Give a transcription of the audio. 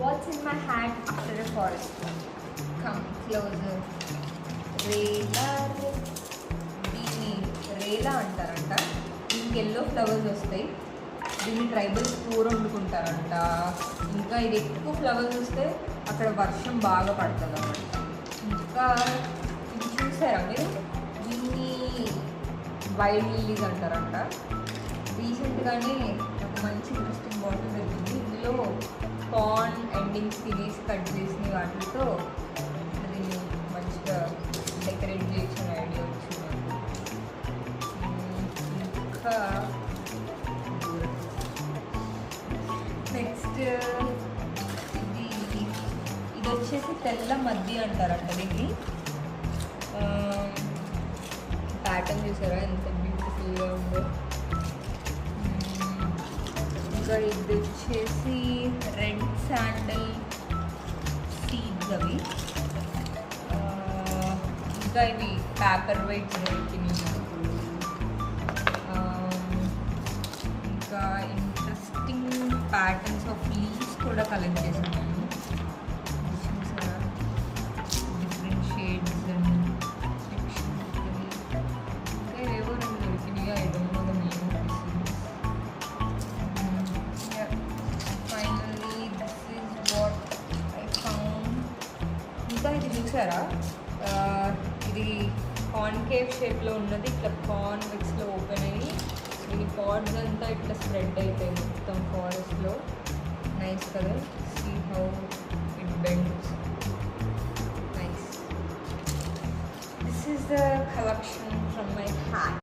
What's in my hat after a forest? Come closer. Rela దీన్ని రేలా అంటారంట. దీనికి ఎల్లో ఫ్లవర్స్ వస్తాయి. దీన్ని ట్రైబల్స్ కూర వండుకుంటారంట. ఇంకా ఇది ఎక్కువ ఫ్లవర్స్ వస్తే అక్కడ వర్షం బాగా పడుతుంది అన్నమాట. ఇంకా ఇది చూసారా మీరు? దీన్ని వైల్డ్ లిల్లీస్ అంటారంట. రీసెంట్గానే ఒక మంచి ఇంట్రెస్టింగ్ బాటిల్ దొరికింది. ఇందులో కార్న్ ఎండింగ్స్ తినేసి కట్ చేసిన వాటితో దీన్ని మంచిగా డెకరేట్ చేసిన ఐడియా వచ్చింది. ఇంకా నెక్స్ట్ ఇది వచ్చేసి తెల్ల మద్ది అంటారంట. దీన్ని ప్యాటర్న్ చూసారా ఎంత బ్యూటిఫుల్గా ఉందో. ఇంకా ఇది వచ్చేసి రెడ్ శాండల్ సీడ్స్ అవి. ఇంకా ఇవి పేపర్ వైట్ దొరికినాయి. ఇంకా ఇంట్రెస్టింగ్ ప్యాటర్న్స్ ఆఫ్ లీవ్స్ కూడా కలెక్ట్ చేసాను. చూసారా డిఫరెంట్ షేడ్స్ అండ్ సెక్షన్స్. ఇంకా ఏవో రెండు దొరికినాయి. I don't know the name of this. Finally this is what I found. ఇంకా ఇది చూసారా, ఇది కాన్కేవ్ షేప్లో ఉన్నది. ఇట్లా కాన్వెక్స్లో ఓపెన్ అయ్యి ఈ పాడ్స్ అంతా ఇట్లా స్ప్రెడ్ అయిపోయి మొత్తం ఫారెస్ట్లో. నైస్ కదా, see how it bends. Nice. This is the collection from my hat.